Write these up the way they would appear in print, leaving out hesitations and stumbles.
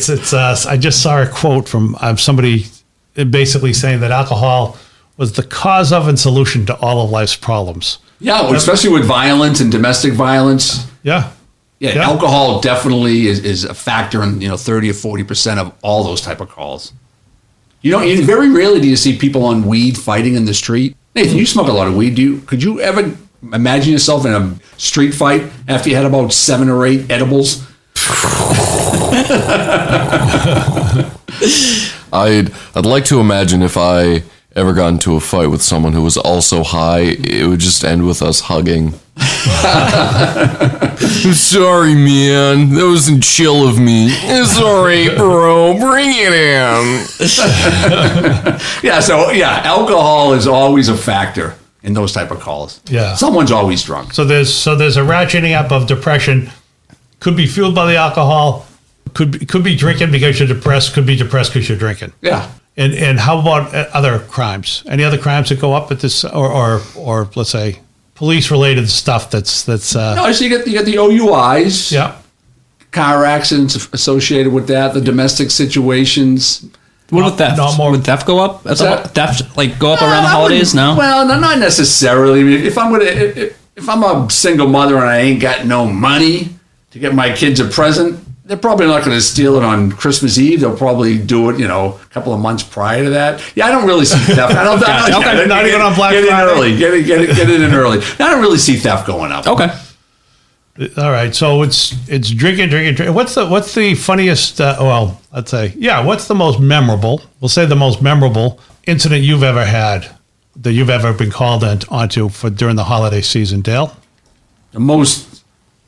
it's. I just saw a quote from somebody basically saying that alcohol was the cause of and solution to all of life's problems. Yeah, especially with violence and domestic violence. Yeah. Yeah, alcohol definitely is a factor in 30 or 40% of all those type of calls. Very rarely do you see people on weed fighting in the street. Nathan, you smoke a lot of weed. Could you ever imagine yourself in a street fight after you had about 7 or 8 edibles? I'd like to imagine if I ever got into a fight with someone who was also high, it would just end with us hugging. I'm sorry, man. That wasn't chill of me. It's all right, bro. Bring it in. Alcohol is always a factor in those type of calls. Yeah. Someone's always drunk. So there's a ratcheting up of depression. Could be fueled by the alcohol. Could be drinking because you're depressed. Could be depressed because you're drinking. Yeah. And how about other crimes? Any other crimes that go up at this, or let's say police related stuff that's No, so you get the OUIs. Yeah. Car accidents associated with that, the domestic situations. What about theft? Would theft go up? Theft go up around the holidays? No. Well, not necessarily. I mean, if I'm a single mother and I ain't got no money to get my kids a present, they're probably not going to steal it on Christmas Eve. They'll probably do it, a couple of months prior to that. Yeah, I don't really see theft. Not even on Black Friday. Get it in early. I don't really see theft going up. Okay. All right, so it's drinking. What's the funniest? Let's say, what's the most memorable? We'll say the most memorable incident you've ever had that you've ever been called onto for during the holiday season, Dale. The most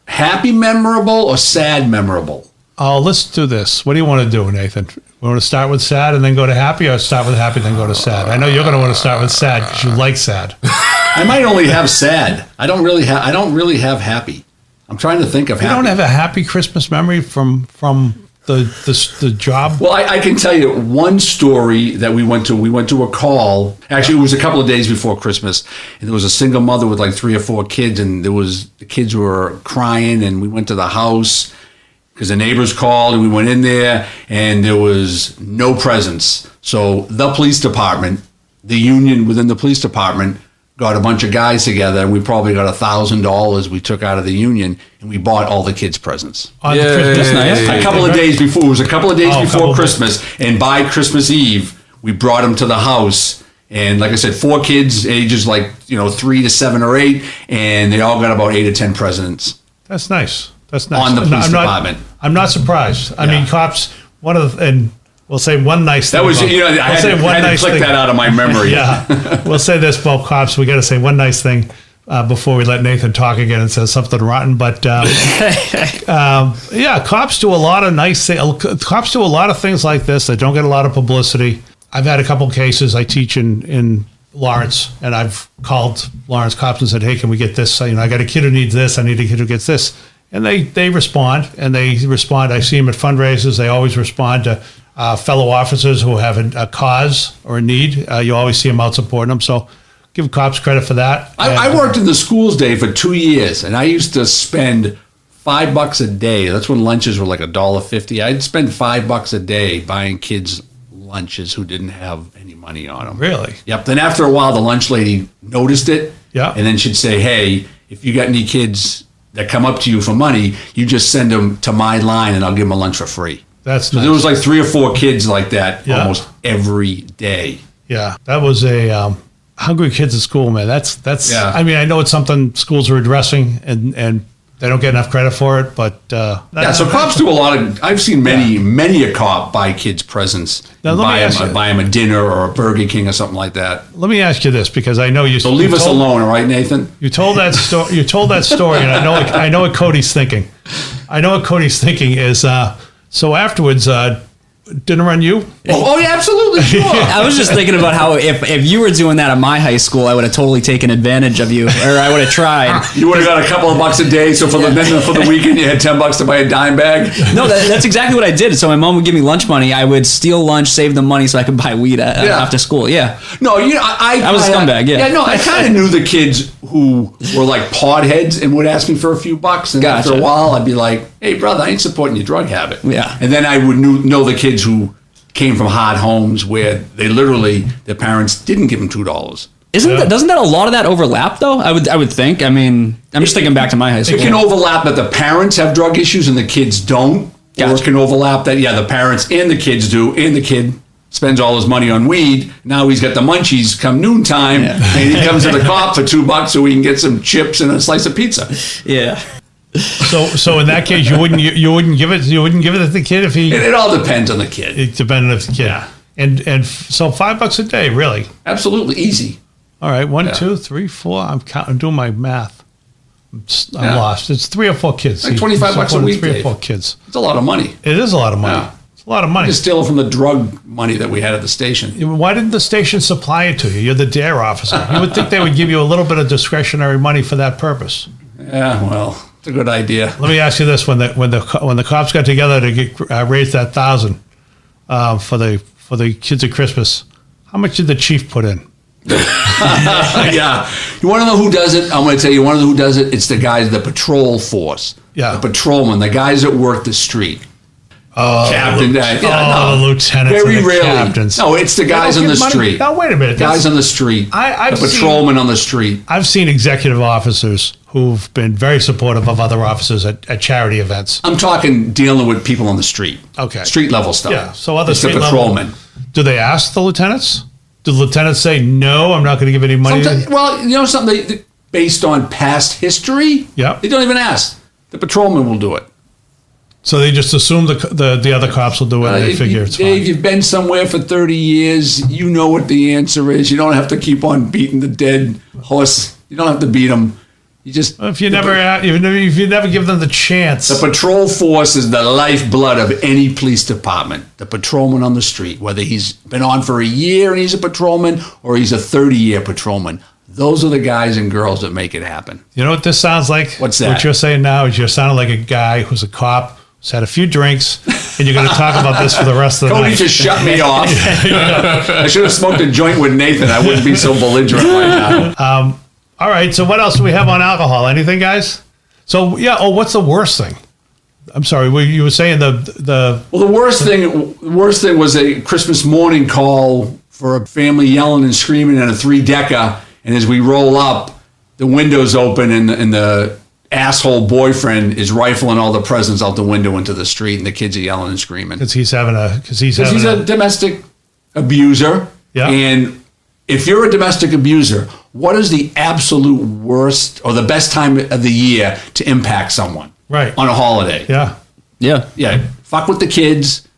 happy memorable or sad memorable? Oh, let's do this. What do you want to do, Nathan? We want to start with sad and then go to happy, or start with happy then go to sad? I know you're going to want to start with sad because you like sad. I might only have sad. I don't really have happy. I'm trying to think of happy. You don't have a happy Christmas memory from the job? Well, I can tell you one story that we went to. We went to a call. Actually, it was a couple of days before Christmas, and there was a single mother with like 3 or 4 kids, and the kids were crying, and we went to the house because the neighbors called, and we went in there, and there was no presents. So the police department, the union within the police department, got a bunch of guys together, and we probably got $1,000 we took out of the union, and we bought all the kids presents. That's nice. A couple of days before. It was a couple of days before Christmas, and by Christmas Eve, we brought them to the house. And like I said, 4 kids, ages 3 to 7 or 8, and they all got about 8 or 10 presents. That's nice. That's nice. On the police department. I'm not surprised. I mean, cops. We'll say one nice thing. That was, I had to click that out of my memory. Yeah. We'll say this about cops. We got to say one nice thing before we let Nathan talk again and say something rotten. But cops do a lot of nice things. Cops do a lot of things like this that don't get a lot of publicity. I've had a couple cases. I teach in Lawrence, and I've called Lawrence cops and said, hey, can we get this? I got a kid who needs this. I need a kid who gets this. And they respond, I see them at fundraisers. They always respond to fellow officers who have a cause or a need. You always see them out supporting them. So give cops credit for that. I worked in the schools, Dave, for 2 years, and I used to spend $5 a day. That's when lunches were like $1.50. I'd spend $5 a day buying kids lunches who didn't have any money on them. Really? Yep. Then after a while, the lunch lady noticed it. Yeah. And then she'd say, hey, if you got any kids that come up to you for money, you just send them to my line and I'll give them a lunch for free. That's so nice. There was like 3 or 4 kids like that almost every day. Yeah, that was a hungry kids at school, man. That's. Yeah. I mean, I know it's something schools are addressing, and they don't get enough credit for it. But so cops do a lot of. I've seen many a cop buy kids presents, buy them a dinner or a Burger King or something like that. Let me ask you this, because I know you. So leave us alone, all right, Nathan? You told that story. You told that story, and I know what Cody's thinking. I know what Cody's thinking is. So afterwards, dinner on you? Oh yeah, absolutely. Sure. I was just thinking about how if you were doing that at my high school, I would have totally taken advantage of you, or I would have tried. You would have got a couple of bucks a day. So for the weekend, you had $10 to buy a dime bag. No, that's exactly what I did. So my mom would give me lunch money. I would steal lunch, save the money so I could buy weed after school. Yeah. No, I was a scumbag. Yeah. Yeah. No, I kind of knew the kids who were like potheads and would ask me for a few bucks, and after a while, I'd be like, hey, brother, I ain't supporting your drug habit. Yeah. And then I would know the kids who came from hard homes where they literally, their parents didn't give them $2. Doesn't that a lot of that overlap though? I would think. I mean, I'm just thinking back to my high school. It can overlap that the parents have drug issues and the kids don't. Or it can overlap that, the parents and the kids do, and the kid spends all his money on weed. Now he's got the munchies come noontime, and he comes to the cop for $2 so he can get some chips and a slice of pizza. Yeah. So in that case, you wouldn't give it to the kid if he. It all depends on the kid. It depends on the kid. Yeah. And so $5 a day, really. Absolutely easy. All right, 1, 2, 3, 4. I'm doing my math. I'm lost. It's 3 or 4 kids. Like $25 a week. 3 or 4 kids. It's a lot of money. It is a lot of money. Yeah. It's a lot of money. You steal it from the drug money that we had at the station. Why didn't the station supply it to you? You're the DARE officer. You would think they would give you a little bit of discretionary money for that purpose. Yeah, well, it's a good idea. Let me ask you this: when the cops got together to raise that $1,000 for the kids at Christmas, how much did the chief put in? Yeah. You want to know who does it? I'm going to tell you, who does it? It's the guys, the patrol force. Yeah. The patrolmen, the guys that work the street. Captain. The lieutenants Very and the rarely. captains. No, it's the guys on the street. Now, wait a minute. Guys on the street. I've the patrolmen on the street. I've seen executive officers who've been very supportive of other officers at charity events. I'm talking dealing with people on the street. Okay. Street level stuff. Yeah. So other it's the street patrolmen. level. Do they ask the lieutenants? Do the lieutenants say, no, I'm not going to give any money? Well, you know something? Based on past history, Yeah. they don't even ask. The patrolman will do it. So they just assume the other cops will do it and they figure it's Dave, fine. you've been somewhere for 30 years. You know what the answer is. You don't have to keep on beating the dead horse. You don't have to beat them. You just If you never give them the chance. the patrol force is the lifeblood of any police department. The patrolman on the street, whether he's been on for a year and he's a patrolman or he's a 30-year patrolman, those are the guys and girls that make it happen. You know what this sounds like? What's that? What you're saying now is you're sounding like a guy who's a cop, who's had a few drinks, and you're going to talk about this for the rest of the Cody night. just shut me off. I should have smoked a joint with Nathan. I wouldn't be so belligerent right now. All right, so what else do we have on alcohol? Anything, guys? So, what's the worst thing? I'm sorry, you were saying the Well, the worst thing was a Christmas morning call for a family yelling and screaming in a 3-decker, and as we roll up, the window's open and the asshole boyfriend is rifling all the presents out the window into the street, and the kids are yelling and screaming. because he's He's a domestic abuser. Yeah. And if you're a domestic abuser, what is the absolute worst or the best time of the year to impact someone? Right. On a holiday. Yeah. Yeah. Yeah. Fuck with the kids.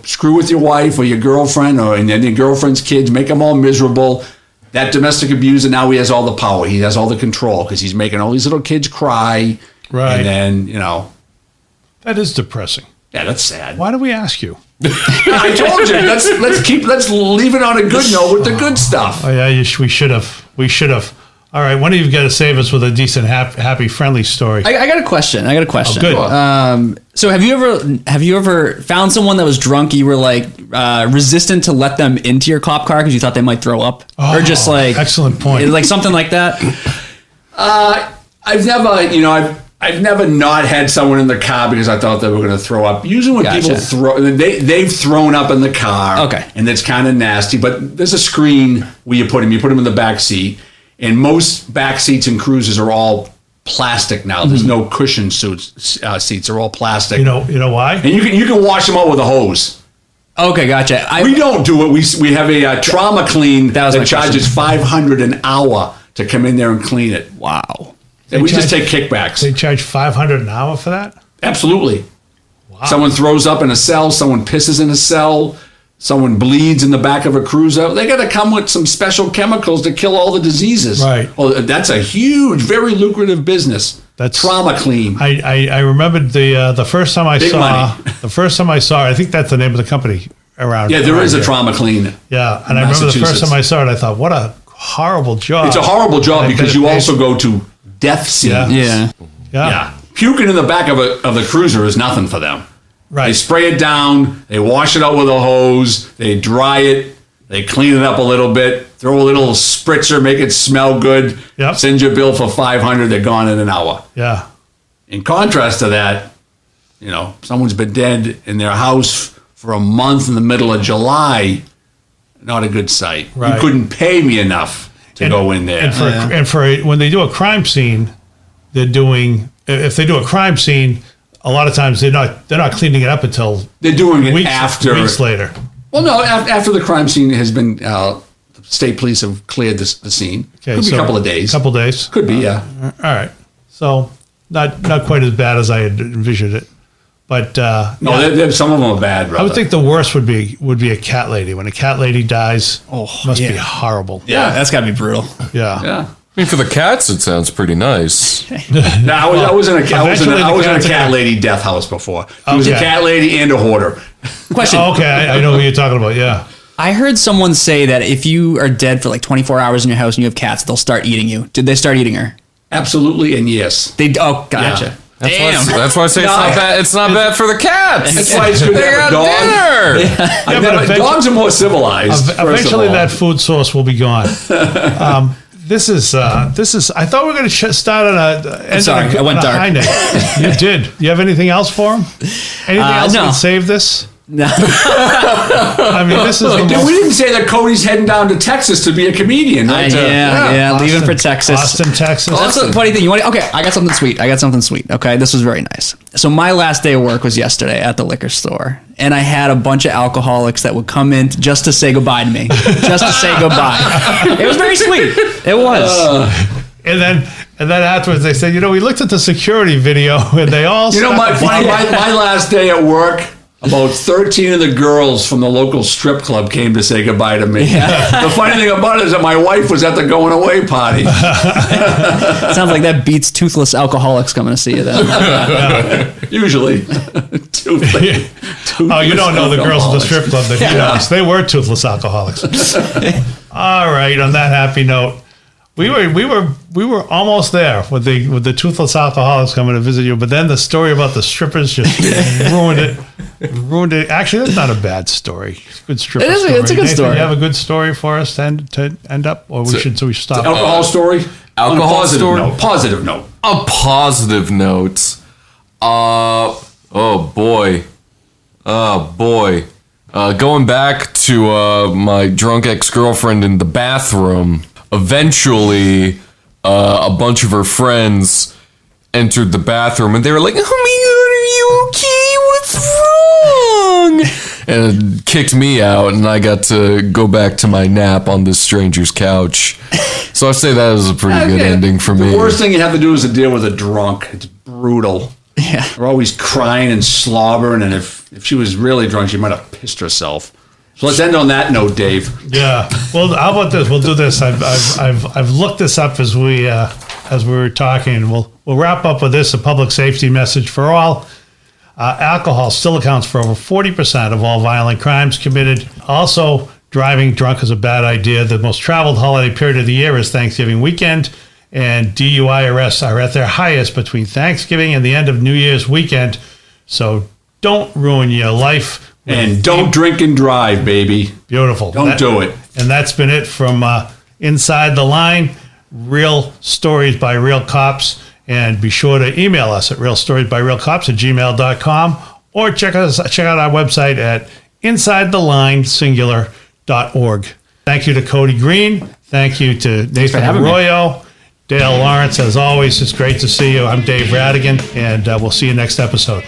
Screw with your wife or your girlfriend and then your girlfriend's kids. Make them all miserable. That domestic abuser, now he has all the power. He has all the control because he's making all these little kids cry. Right. And then, That is depressing. yeah, that's sad. Why do we ask you? I told you. Let's leave it on a good note with the good stuff. Oh yeah, we should have. All right, one of you got to save us with a decent, happy, friendly story. I got a question. Oh, good. So have you ever found someone that was drunk? You were like resistant to let them into your cop car because you thought they might throw up, or just like excellent point. like something like that. I've never not had someone in the car because I thought they were going to throw up. Usually when Gotcha. people they've thrown up in the car. Okay. And it's kind of nasty, but there's a screen where you put them. You put them in the back seat, and most back seats in cruises are all plastic now. There's no cushion seats. They're all plastic. You know why? And you can wash them out with a hose. Okay, gotcha. We don't do it. We have a trauma clean That was my that charges $500 an hour to come in there and clean it. Wow. And we just take kickbacks. They charge $500 an hour for that. Absolutely. Wow. Someone throws up in a cell. Someone pisses in a cell. Someone bleeds in the back of a cruiser. They got to come with some special chemicals to kill all the diseases. Right. Oh, that's a huge, very lucrative business. That's trauma clean. I remembered the first time I Big saw money. the first time I saw it, I think that's the name of the company around. Yeah, there is a here. trauma clean. Yeah, and I remember the first time I saw it, I thought, what a horrible job. It's a horrible job I bet because it you pays- also go to death scenes. Yeah. Yeah. Yeah. Puking in the back of the cruiser is nothing for them. Right. They spray it down, they wash it out with a hose, they dry it, they clean it up a little bit, throw a little spritzer, make it smell good, Yep. send your bill for $500, they're gone in an hour. Yeah. In contrast to that, You know, someone's been dead in their house for a month in the middle of July. Not a good sight. Right. You couldn't pay me enough to go in there. And for when they do a crime scene, they're doing. If they do a crime scene, a lot of times they're not cleaning it up until They're doing it weeks later. Well, no, after the crime scene has been, the state police have cleared the scene. Okay, Could be so a couple of days. Couple days. Could be, yeah. All right. So not quite as bad as I had envisioned it, but No, some of them are bad, brother. I would think the worst would be a cat lady. When a cat lady dies, must be horrible. Yeah, that's got to be brutal. Yeah. Yeah. I mean, for the cats, it sounds pretty nice. No, I was in a Eventually cat lady death house before. She was a Okay. cat lady and a hoarder. Question. Okay, I know who you're talking about. Yeah. I heard someone say that if you are dead for like 24 hours in your house and you have cats, they'll start eating you. Did they start eating her? Absolutely, and yes. Oh, gotcha. Yeah. That's why I say it's not bad. It's not bad for the cats. That's why it's good to They have a got dog. dinner. Dogs are more civilized. first of Eventually, all. that food source will be gone. This is. I thought we were going to start on a. Sorry, I went dark. High note. You did. You have anything else for him? Anything else no. that can save this? No. I mean, this is. The Dude, most, we didn't say that Cody's heading down to Texas to be a comedian. Right? Yeah, leaving for Texas. Austin, Texas. That's the funny thing. Okay, I got something sweet. Okay, this was very nice. So my last day of work was yesterday at the liquor store, and I had a bunch of alcoholics that would come in just to say goodbye to me, just to say goodbye. It was very sweet. It was. And then afterwards they said, we looked at the security video and they all. My last day at work, about 13 of the girls from the local strip club came to say goodbye to me. Yeah. The funny thing about it is that my wife was at the going away party. Sounds like that beats toothless alcoholics coming to see you then. Usually. Oh, you don't know the girls at the strip club that he knows. They were toothless alcoholics. All right. On that happy note, we were almost there with the toothless alcoholics coming to visit you, but then the story about the strippers just ruined it. Actually, that's not a bad story. It's a good stripper story. It's a good Nathan, story. You have a good story for us to end up, or we should stop. Alcohol story? Alcohol On a positive story? note. Positive note. A positive note. Oh boy. Going back to my drunk ex-girlfriend in the bathroom. Eventually, a bunch of her friends entered the bathroom and they were like, "Oh my God, are you okay? What's wrong?" And kicked me out, and I got to go back to my nap on this stranger's couch. So I say that was a pretty good ending for me. The worst thing you have to do is to deal with a drunk. It's brutal. Yeah. They're always crying and slobbering, and if she was really drunk, she might have pissed herself. So let's end on that note, Dave. Yeah. Well, how about this? We'll do this. I've looked this up as we were talking. We'll wrap up with this: a public safety message for all. Alcohol still accounts for over 40% of all violent crimes committed. Also, driving drunk is a bad idea. The most traveled holiday period of the year is Thanksgiving weekend, and DUI arrests are at their highest between Thanksgiving and the end of New Year's weekend. So don't ruin your life. And don't drink and drive, baby. Beautiful. Don't do it. And that's been it from Inside the Line, Real Stories by Real Cops. And be sure to email us at realstoriesbyrealcops@gmail.com or check out our website at insidetheline.org. Thank you to Cody Green. Thank you to Nathan Arroyo. Dale Lawrence, as always, it's great to see you. I'm Dave Rattigan, and we'll see you next episode.